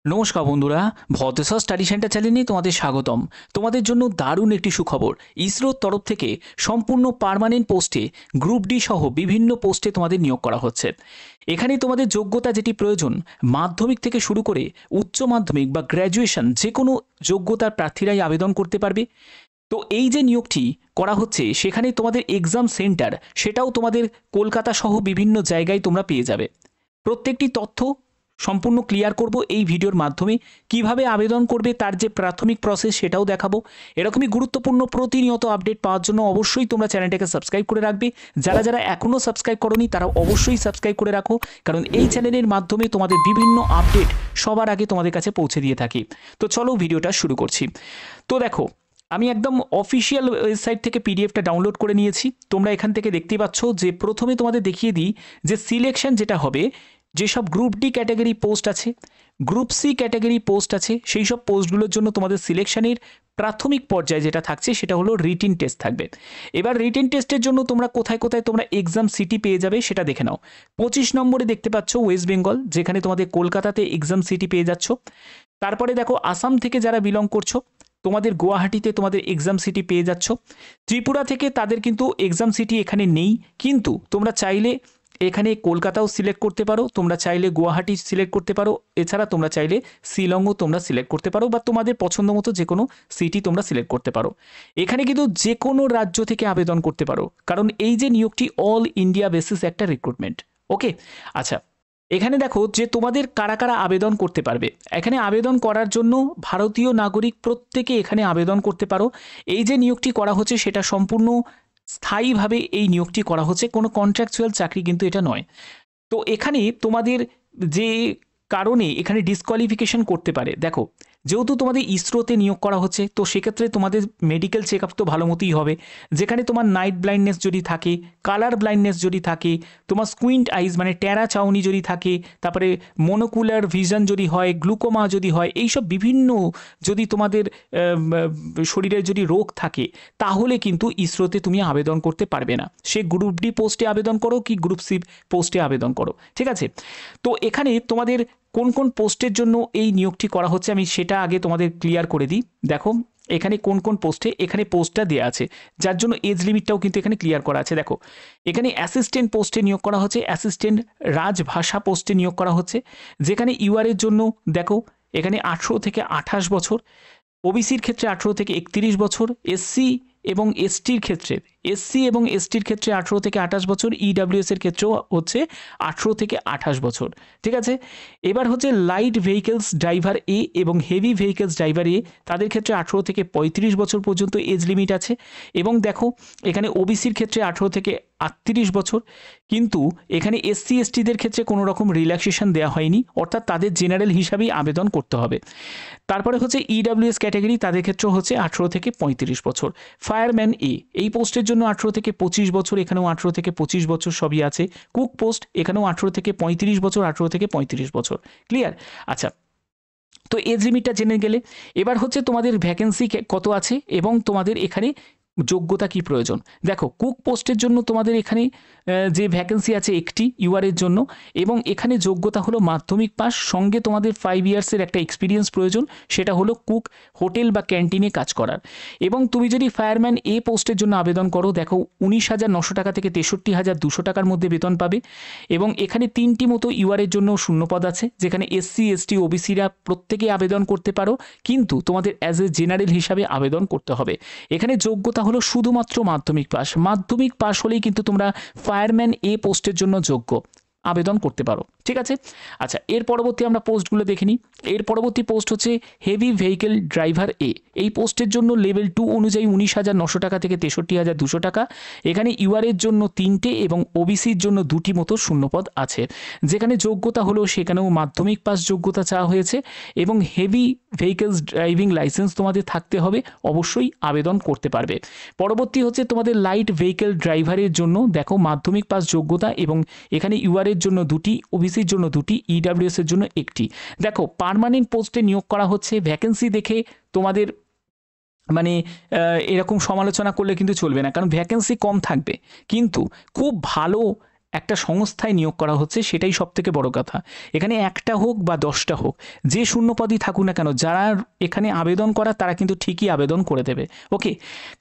নমস্কার বন্ধুরা, ভদ্রসা study centre চ্যানেলে তোমাদের স্বাগতম। তোমাদের জন্য দারুণ একটি সুখবর। ইসরোর তরফ থেকে সম্পূর্ণ পার্মানেন্ট পোস্টে গ্রুপ ডি সহ বিভিন্ন পোস্টে তোমাদের নিয়োগ করা হচ্ছে। এখানে তোমাদের যোগ্যতা যেটি প্রয়োজন, মাধ্যমিক থেকে শুরু করে উচ্চ মাধ্যমিক বা গ্র্যাজুয়েশন যে কোনো যোগ্যতার প্রার্থীরাই আবেদন করতে পারবে। তো এই যে নিয়োগটি করা হচ্ছে সেখানে তোমাদের এক্সাম সেন্টার সেটাও তোমাদের কলকাতা সহ বিভিন্ন জায়গায় তোমরা পেয়ে যাবে। প্রত্যেকটি তথ্য সম্পূর্ণ ক্লিয়ার করব এই ভিডিওর মাধ্যমে। কিভাবে আবেদন করবে তার যে প্রাথমিক প্রসেস সেটাও দেখাবো। এরকমই গুরুত্বপূর্ণ প্রতিনিয়ত আপডেট পাওয়ার জন্য অবশ্যই তোমরা চ্যানেলটাকে সাবস্ক্রাইব করে রাখবে। যারা যারা এখনও সাবস্ক্রাইব করোনি তারা অবশ্যই সাবস্ক্রাইব করে রাখো, কারণ এই চ্যানেলের মাধ্যমে তোমাদের বিভিন্ন আপডেট সবার আগে তোমাদের কাছে পৌঁছে দিয়ে থাকি। তো চলো ভিডিওটা শুরু করছি। তো দেখো, আমি একদম অফিসিয়াল ওয়েবসাইট থেকে পিডিএফটা ডাউনলোড করে নিয়েছি। তোমরা এখান থেকে দেখতেই পাচ্ছ যে প্রথমে তোমাদের দেখিয়ে দিই যে সিলেকশন যেটা হবে, যেসব গ্রুপ ডি ক্যাটাগরি পোস্ট আছে, গ্রুপ সি ক্যাটাগরি পোস্ট আছে, সেই সব পোস্টগুলোর জন্য তোমাদের সিলেকশনের প্রাথমিক পর্যায়ে যেটা থাকছে সেটা হলো রিটিন টেস্ট থাকবে। এবার রিটিন টেস্টের জন্য তোমরা কোথায় কোথায় তোমরা এক্সাম সিটি পেয়ে যাবে সেটা দেখে নাও। 25 নম্বরে দেখতে পাচ্ছ ওয়েস্ট বেঙ্গল, যেখানে তোমাদের কলকাতাতে এক্সাম সিটি পেয়ে যাচ্ছ। তারপরে দেখো আসাম থেকে যারা বিলং করছো তোমাদের গুয়াহাটিতে তোমাদের এক্সাম সিটি পেয়ে যাচ্ছ। ত্রিপুরা থেকে তাদের কিন্তু এক্সাম সিটি এখানে নেই, কিন্তু তোমরা চাইলে এখানে কলকাতাও সিলেক্ট করতে পারো, তোমরা চাইলে গুয়াহাটি সিলেক্ট করতে পারো, এছাড়া তোমরা চাইলে শিলংও তোমরা সিলেক্ট করতে পারো, বা তোমাদের পছন্দ মতো যে কোনো সিটি তোমরা সিলেক্ট করতে পারো। এখানে কিন্তু যে কোনো রাজ্য থেকে আবেদন করতে পারো, কারণ এই যে নিয়োগটি অল ইন্ডিয়া বেসিস একটা রিক্রুটমেন্ট। ওকে, আচ্ছা, এখানে দেখো যে তোমাদের কারা কারা আবেদন করতে পারবে। এখানে আবেদন করার জন্য ভারতীয় নাগরিক প্রত্যেকে এখানে আবেদন করতে পারো। এই যে নিয়োগটি করা হচ্ছে সেটা সম্পূর্ণ স্থায়ীভাবে এই নিয়োগটি করা হচ্ছে, কোনো কন্ট্রাকচুয়াল চাকরি কিন্তু এটা নয়। তো এখানে তোমাদের যে কারণে এখানে ডিসকোয়ালিফিকেশন করতে পারে, দেখো যেহেতু তোমাদের ইসরোতে নিয়োগ করা হচ্ছে তো সেক্ষেত্রে তোমাদের মেডিকেল চেক আপ তো ভালো মতোই হবে। যেখানে তোমার নাইট ব্লাইন্ডনেস যদি থাকে, কালার ব্লাইন্ডনেস যদি থাকে, তোমার স্কুইন্ট আইজ মানে টেরা চাউনি যদি থাকে, তারপরে মনোকুলার ভিশন যদি হয়, গ্লুকোমা যদি হয়, এইসব বিভিন্ন যদি তোমাদের শরীরের যদি রোগ থাকে তাহলে কিন্তু ইসরোতে তুমি আবেদন করতে পারবে না। সে গ্রুপ ডি পোস্টে আবেদন করো কি গ্রুপ সি পোস্টে আবেদন করো, ঠিক আছে। তো এখানে তোমাদের কোন কোন পোস্টের জন্য এই নিয়োগটি করা হচ্ছে আমি সেটা আগে তোমাদের ক্লিয়ার করে দিই। দেখো এখানে কোন কোন পোস্টে এখানে পোস্টটা দেওয়া আছে, যার জন্য এজ লিমিটটাও কিন্তু এখানে ক্লিয়ার করা আছে। দেখো এখানে অ্যাসিস্ট্যান্ট পোস্টে নিয়োগ করা হচ্ছে, অ্যাসিস্ট্যান্ট রাজভাষা পোস্টে নিয়োগ করা হচ্ছে, যেখানে ইউআরের জন্য দেখো এখানে 18 থেকে 28 বছর, ওবিসির ক্ষেত্রে 18 থেকে 31 বছর, এসসি এবং এসটির ক্ষেত্রে এসটির ক্ষেত্রে 18 থেকে 28 বছর, ইডাব্লিউএস এর ক্ষেত্রেও হচ্ছে 18 থেকে 28 বছর, ঠিক আছে। এবার হচ্ছে লাইট ভেহিকেলস ড্রাইভার এ এবং হেভি ভেহিকেলস ড্রাইভার এ, তাদের ক্ষেত্রে 18 থেকে 35 বছর পর্যন্ত এজ লিমিট আছে। এবং দেখো এখানে ওবিসির ক্ষেত্রে 18 থেকে 38 বছর, কিন্তু এখানে এসসি এসটিদের ক্ষেত্রে কোনো রকম রিল্যাক্সেশন দেওয়া হয়নি, অর্থাৎ তাদের জেনারেল হিসাবেই আবেদন করতে হবে। তারপরে হচ্ছে ইডাব্লিউএস ক্যাটাগরি, তাদের ক্ষেত্রে হচ্ছে 18 থেকে 35 বছর। ফায়ারম্যান এ, এই পোস্টের জন্য 18 থেকে 25 বছর, এখানেও 18 থেকে 25 বছর সবই আছে। কুক পোস্ট, এখানেও 18 থেকে 35 বছর, 18 থেকে 35 বছর, ক্লিয়ার। আচ্ছা, তো এজ লিমিটটা জেনে গেলে এবার হচ্ছে তোমাদের ভ্যাকেন্সি কত আছে এবং তোমাদের এখানে যোগ্যতা কি প্রয়োজন। দেখো কুক পোস্টের জন্য তোমাদের এখানে যে ভ্যাকেন্সি আছে একটি ইউআরের জন্য, এবং এখানে যোগ্যতা হলো মাধ্যমিক পাস, সঙ্গে তোমাদের 5 ইয়ার্সের একটা এক্সপিরিয়েন্স প্রয়োজন, সেটা হলো কুক হোটেল বা ক্যান্টিনে কাজ করার। এবং তুমি যদি ফায়ারম্যান এ পোস্টের জন্য আবেদন করো, দেখো 19,900 টাকা থেকে 63,200 টাকার মধ্যে বেতন পাবে। এবং এখানে 3টি মতো ইউআরের জন্য শূন্যপদ আছে, যেখানে এসসি এসটি ওবিসিরা প্রত্যেকে আবেদন করতে পারো, কিন্তু তোমাদের অ্যাজ এ জেনারেল হিসাবে আবেদন করতে হবে। এখানে যোগ্যতা হলো শুধুমাত্র মাধ্যমিক পাস হলেই কিন্তু তোমরা ফায়ারম্যান এ পোস্টের জন্য যোগ্য, আবেদন করতে পারো, ঠিক আছে। আচ্ছা, এর পরবর্তী আমরা পোস্টগুলো দেখে নিই। এর পরবর্তী পোস্ট হচ্ছে হেভি ভেহিকেল ড্রাইভার এ। এই পোস্টের জন্য লেভেল 2 অনুযায়ী 19,900 টাকা থেকে 63,200 টাকা। এখানে ইউআরের জন্য 3টে এবং ওবিসির জন্য 2টি মতো শূন্যপদ আছে। যেখানে যোগ্যতা হলো সেখানেও মাধ্যমিক পাস যোগ্যতা চাওয়া হয়েছে, এবং হেভি ভেহিকেলস ড্রাইভিং লাইসেন্স তোমাদের থাকতে হবে, অবশ্যই আবেদন করতে পারবে। পরবর্তী হচ্ছে তোমাদের লাইট ভেহিকেল ড্রাইভারের জন্য, দেখো মাধ্যমিক পাস যোগ্যতা, এবং এখানে ইউআরের জন্য 2টি, ওবিসির জন্য 2টি, ইডাব্লিউএস এর জন্য 1টি। দেখো পার্মানেন্ট পোস্টে নিয়োগ করা হচ্ছে, ভ্যাকেন্সি দেখে তোমাদের মানে এরকম সমালোচনা করলে কিন্তু চলবে না, কারণ ভ্যাকেন্সি কম থাকবে কিন্তু খুব ভালো একটা সংস্থায় নিয়োগ করা হচ্ছে, সেটাই সবথেকে বড় কথা। এখানে একটা হোক বা 10টা হোক, যে শূন্যপদই থাকুক না কেন, যারা এখানে আবেদন করা তারা কিন্তু ঠিকই আবেদন করে দেবে। ওকে,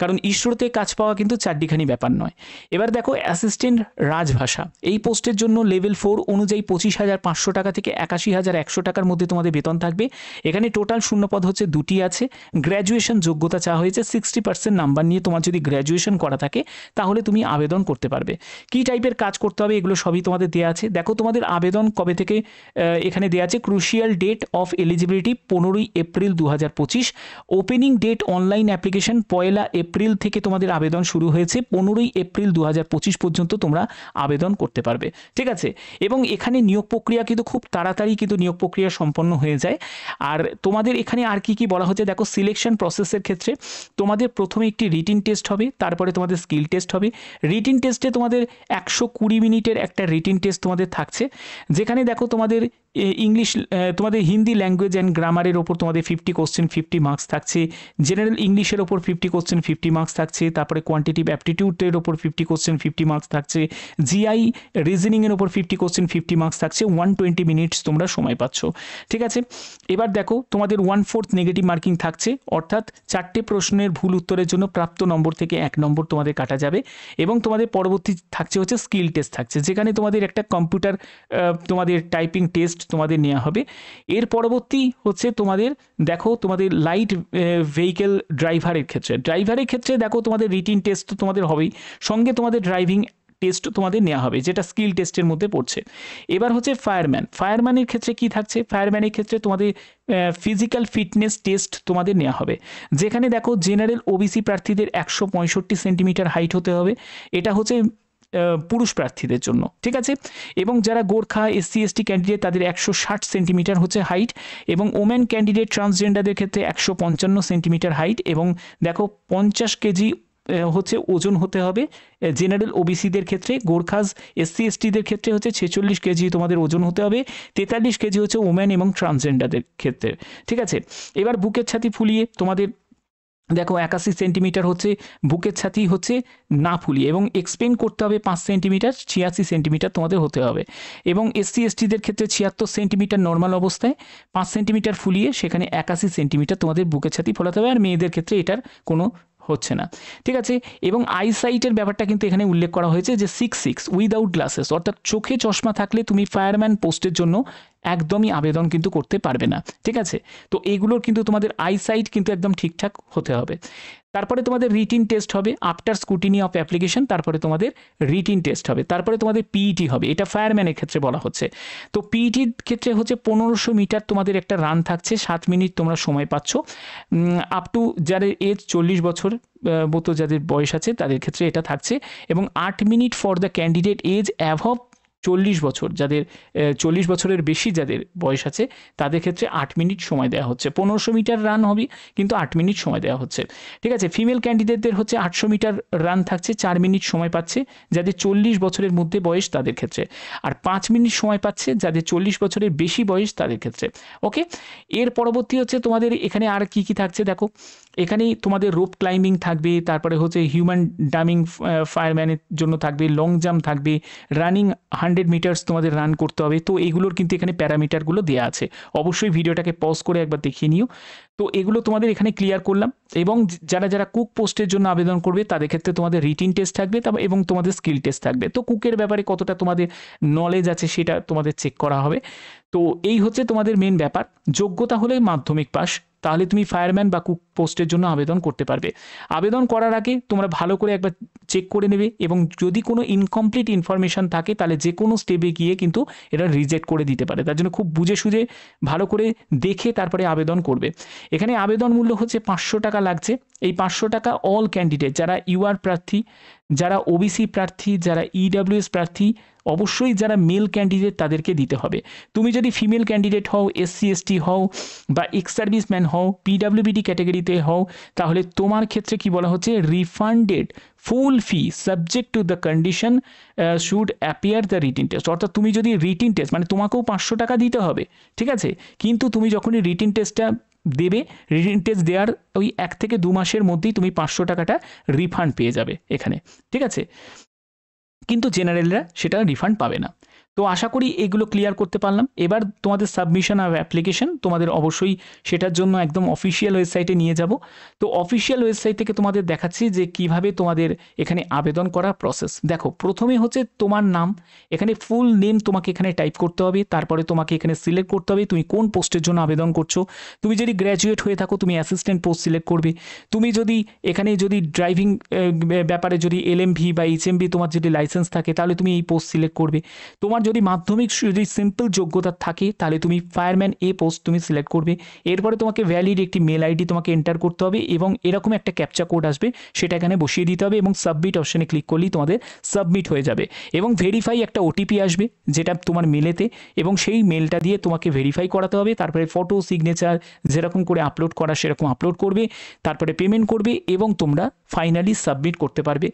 কারণ ইসরোতে কাজ পাওয়া কিন্তু চারটিখানি ব্যাপার নয়। এবার দেখো অ্যাসিস্ট্যান্ট রাজভাষা, এই পোস্টের জন্য লেভেল 4 অনুযায়ী 25,500 টাকা থেকে 81,100 টাকার মধ্যে তোমাদের বেতন থাকবে। এখানে টোটাল শূন্যপদ হচ্ছে 2টি আছে। গ্র্যাজুয়েশন যোগ্যতা চাওয়া হয়েছে, 60% নাম্বার নিয়ে তোমার যদি গ্র্যাজুয়েশন করা থাকে তাহলে তুমি আবেদন করতে পারবে। কি টাইপের কাজ করতে হবে এগুলো সবই তোমাদের দেওয়া আছে। দেখো তোমাদের আবেদন কবে থেকে এখানে দেওয়া আছে, ক্রুশিয়াল ডেট অফ এলিজিবিলিটি 15ই April 2025, opening date online application 1 April থেকে তোমাদের আবেদন শুরু হয়েছে, 15ই এপ্রিল 2025 পর্যন্ত তোমরা আবেদন করতে পারবে। ঠিক আছে, এবং এখানে নিয়োগ প্রক্রিয়া কিন্তু খুব তাড়াতাড়ি কিন্তু নিয়োগ প্রক্রিয়া সম্পন্ন হয়ে যায়। আর তোমাদের এখানে আর কি কি বলা হচ্ছে দেখো, সিলেকশন প্রসেসের ক্ষেত্রে তোমাদের প্রথমে একটি রিটিন টেস্ট হবে, তারপরে তোমাদের স্কিল টেস্ট হবে। রিটিন টেস্টে তোমাদের 120 মিনিটের একটা রিটিন টেস্ট তোমাদের থাকছে, যেখানে দেখো তোমাদের ইংলিশ, তোমাদের হিন্দি ল্যাঙ্গুয়েজ অ্যান্ড গ্রামারের ওপর তোমাদের 50 কোশ্চেন 50 মার্কস থাকছে, জেনারেল ইংলিশের ওপর 50 কোশ্চেন 50 মার্কস থাকছে, তারপরে কোয়ান্টিটিভ অ্যাপটিটিউডের ওপর 50 কোশ্চেন 50 মার্কস থাকছে, জিআই রিজনিংয়ের ওপর 50 কোশ্চেন 50 মার্কস থাকছে। 120 মিনিটস তোমরা সময় পাচ্ছ। ঠিক আছে, এবার দেখো তোমাদের 1/4 নেগেটিভ মার্কিং থাকছে, অর্থাৎ 4টে প্রশ্নের ভুল উত্তরের জন্য প্রাপ্ত নম্বর থেকে 1 নম্বর তোমাদের কাটা যাবে। এবং তোমাদের পরবর্তী থাকছে হচ্ছে স্কিল টেস্ট থাকছে, যেখানে তোমাদের একটা কম্পিউটার তোমাদের টাইপিং টেস্ট তোমাদের নেওয়া হবে। এর পরবর্তী হচ্ছে তোমাদের দেখো তোমাদের লাইট ভেহিকেল ড্রাইভারের ক্ষেত্রে দেখো তোমাদের রিটিন টেস্ট তো তোমাদের হবেই, সঙ্গে তোমাদের ড্রাইভিং টেস্ট তোমাদের নেওয়া হবে, যেটা স্কিল টেস্টের মধ্যে পড়ছে। এবার হচ্ছে ফায়ারম্যানের ক্ষেত্রে কি থাকছে, ফায়ারম্যানের ক্ষেত্রে তোমাদের ফিজিক্যাল ফিটনেস টেস্ট তোমাদের নেওয়া হবে, যেখানে দেখো জেনারেল ওবিসি প্রার্থীদের 165 সেন্টিমিটার হাইট হতে হবে, এটা হচ্ছে পুরুষ প্রার্থীদের জন্য। ঠিক আছে, এবং যারা গোর্খা SC ST ক্যান্ডিডেট তাদের 160 সেন্টিমিটার হচ্ছে হাইট, এবং ওমেন ক্যান্ডিডেট ট্রান্সজেন্ডারদের ক্ষেত্রে 155 সেন্টিমিটার হাইট, এবং দেখো 50 কেজি হচ্ছে ওজন হতে হবে জেনারেল ওবিসিদের ক্ষেত্রে। গোর্খাস SC STদের ক্ষেত্রে হচ্ছে 46 কেজি তোমাদের ওজন হতে হবে, 43 কেজি হচ্ছে ওমেন এবং ট্রান্সজেন্ডারদের ক্ষেত্রে। ঠিক আছে, এবার বুকের ছাতি ফুলিয়ে তোমাদের দেখো 81 সেন্টিমিটার হচ্ছে বুকের ছাতি হচ্ছে না ফুলিয়ে, এবং এক্সপেন্ড করতে হবে 5 সেন্টিমিটার, 86 সেন্টিমিটার তোমাদের হতে হবে। এবং SC STদের ক্ষেত্রে 76 সেন্টিমিটার নর্মাল অবস্থায়, 5 সেন্টিমিটার ফুলিয়ে সেখানে 81 সেন্টিমিটার তোমাদের বুকের ছাতি ফোলাতে হবে। আর মেয়েদের ক্ষেত্রে এটার কোনো হচ্ছে না। ঠিক আছে, এবং আইসাইটের ব্যাপারটা কিন্তু এখানে উল্লেখ করা হয়েছে যে 6 উইদাউট গ্লাসেস, অর্থাৎ চোখে চশমা থাকলে তুমি ফায়ারম্যান পোস্টের জন্য একদমই আবেদন কিন্তু করতে পারবে না। ঠিক আছে, তো এইগুলোর কিন্তু তোমাদের আইসাইট কিন্তু একদম ঠিকঠাক হতে হবে। তারপরে তোমাদের রিটিন টেস্ট হবে আফটার স্কুটিনি অফ অ্যাপ্লিকেশন, তারপরে তোমাদের রিটিন টেস্ট হবে, তারপরে তোমাদের পিইটি হবে, এটা ফায়ারম্যানের ক্ষেত্রে বলা হচ্ছে। তো পিইটির ক্ষেত্রে হচ্ছে 1500 মিটার তোমাদের একটা রান থাকছে, 7 মিনিট তোমরা সময় পাচ্ছ। আপ টু যাদের এজ 40 বছর মতো যাদের বয়স আছে তাদের ক্ষেত্রে এটা থাকছে, এবং 8 minute for the candidate age above 40 বছর, যাদের 40 বছরের বেশি যাদের বয়স আছে তাদের ক্ষেত্রে 8 মিনিট সময় দেওয়া হচ্ছে। 1500 মিটার রান হবে কিন্তু 8 মিনিট সময় দেওয়া হচ্ছে। ঠিক আছে, ফিমেল ক্যান্ডিডেটদের হচ্ছে 800 মিটার রান থাকছে, 4 মিনিট সময় পাচ্ছে যাদের 40 বছরের মধ্যে বয়স তাদের ক্ষেত্রে, আর 5 মিনিট সময় পাচ্ছে যাদের 40 বছরের বেশি বয়স তাদের ক্ষেত্রে। ওকে, এর পরবর্তী হচ্ছে তোমাদের এখানে আর কি কি থাকছে দেখো, এখানেই তোমাদের রোপ ক্লাইম্বিং থাকবে, তারপরে হচ্ছে হিউম্যান ডামিং ফায়ারম্যানের জন্য থাকবে, লং জাম্প থাকবে, রানিং 100 মিটার্স তোমাদের রান করতে হবে। তো এগুলোর কিন্তু এখানে প্যারামিটারগুলো দেওয়া আছে, অবশ্যই ভিডিওটাকে পজ করে একবার দেখিয়ে নিও। তো এগুলো তোমাদের এখানে ক্লিয়ার করলাম। এবং যারা যারা কুক পোস্টের জন্য আবেদন করবে তাদের ক্ষেত্রে তোমাদের রিটিন টেস্ট থাকবে এবং তোমাদের স্কিল টেস্ট থাকবে। তো কুকের ব্যাপারে কতটা তোমাদের নলেজ আছে সেটা তোমাদের চেক করা হবে। তো এই হচ্ছে তোমাদের মেন ব্যাপার। যোগ্যতা হলে মাধ্যমিক পাস, তাহলে তুমি ফায়ারম্যান বা কুক পোস্টের জন্য আবেদন করতে পারবে। আবেদন করার আগে তোমরা ভালো করে একবার চেক করে নেবে, এবং যদি কোনো ইনকমপ্লিট ইনফরমেশান থাকে তাহলে যে কোনো স্টেপে গিয়ে কিন্তু এটা রিজেক্ট করে দিতে পারে। তার জন্য খুব বুঝে সুঝে ভালো করে দেখে তারপরে আবেদন করবে। এখানে আবেদন মূল্য হচ্ছে 500 টাকা লাগছে। এই 500 টাকা অল ক্যান্ডিডেট, যারা ইউআর প্রার্থী, যারা ওবিসি প্রার্থী, যারা ইডাব্লিউএস প্রার্থী, অবশ্যই যারা মেল ক্যান্ডিডেট তাদেরকে দিতে হবে। তুমি যদি ফিমেল ক্যান্ডিডেট হও, SC ST হও বা এক্স সার্ভিসম্যান হও, PWBD ক্যাটাগরিতে হও, তাহলে তোমার ক্ষেত্রে কি বলা হচ্ছে, refunded full fee subject to the condition should appear the written test. অর্থাৎ তুমি যদি রিটিন টেস্ট, মানে তোমাকেও 500 টাকা দিতে হবে, ঠিক আছে, কিন্তু তুমি যখনই রিটিন টেস্টটা দেবে, রিটিন টেস্ট দেওয়ার ওই 1 থেকে 2 মাসের মধ্যেই তুমি 500 টাকাটা রিফান্ড পেয়ে যাবে এখানে। ঠিক আছে, কিন্তু জেনারেলরা সেটা রিফান্ড পাবে না। তো আশা করি এগুলো ক্লিয়ার করতে পারলাম। এবার তোমাদের সাবমিশন আর অ্যাপ্লিকেশন তোমাদের অবশ্যই সেটার জন্য একদম অফিসিয়াল ওয়েবসাইটে নিয়ে যাব। তো অফিসিয়াল ওয়েবসাইট থেকে তোমাদের দেখাচ্ছি যে কিভাবে তোমাদের এখানে আবেদন করা প্রসেস। দেখো, প্রথমে হচ্ছে তোমার নাম, এখানে ফুল নেম তোমাকে এখানে টাইপ করতে হবে। তারপরে তোমাকে এখানে সিলেক্ট করতে হবে তুমি কোন পোস্টের জন্য আবেদন করছো। তুমি যদি গ্র্যাজুয়েট হয়ে থাকো তুমি অ্যাসিস্ট্যান্ট পোস্ট সিলেক্ট করবে। তুমি যদি এখানে যদি ড্রাইভিং ব্যাপারে যদি এলএমভি বা এইচএমভি তোমার যদি লাইসেন্স থাকে তাহলে তুমি এই পোস্ট সিলেক্ট করবে। তোমার যদি মাধ্যমিক যদি সিম্পল যোগ্যতা থাকে তাহলে তুমি ফায়ারম্যান এ পোস্ট তুমি সিলেক্ট করবে। এরপরে তোমাকে ভ্যালিড একটি মেল আইডি তোমাকে এন্টার করতে হবে এবং এরকম একটা ক্যাপচা কোড আসবে, সেটা এখানে বসিয়ে দিতে হবে এবং সাবমিট অপশনে ক্লিক করলেই তোমাদের সাবমিট হয়ে যাবে। এবং ভেরিফাই একটা ওটিপি আসবে যেটা তোমার মেলেতে, এবং সেই মেলটা দিয়ে তোমাকে ভেরিফাই করাতে হবে। তারপরে ফটো, সিগনেচার যেরকম করে আপলোড করা সেরকম আপলোড করবে, তারপরে পেমেন্ট করবে এবং তোমরা ফাইনালি সাবমিট করতে পারবে।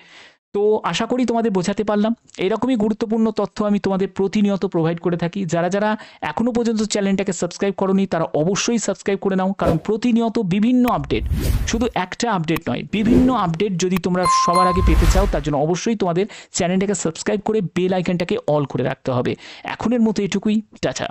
তো আশা করি তোমাদের বোঝাতে পারলাম। এরকমই গুরুত্বপূর্ণ তথ্য আমি তোমাদের প্রতিনিয়ত প্রোভাইড করে থাকি। যারা যারা এখনও পর্যন্ত চ্যানেলটাকে সাবস্ক্রাইব করোনি তারা অবশ্যই সাবস্ক্রাইব করে নাও, কারণ প্রতিনিয়ত বিভিন্ন আপডেট, শুধু একটা আপডেট নয়, বিভিন্ন আপডেট যদি তোমরা সবার আগে পেতে চাও তার জন্য অবশ্যই তোমাদের চ্যানেলটাকে সাবস্ক্রাইব করে বেল আইকনটাকে অল করে রাখতে হবে। এখনের মতো এটুকুই, টাটা।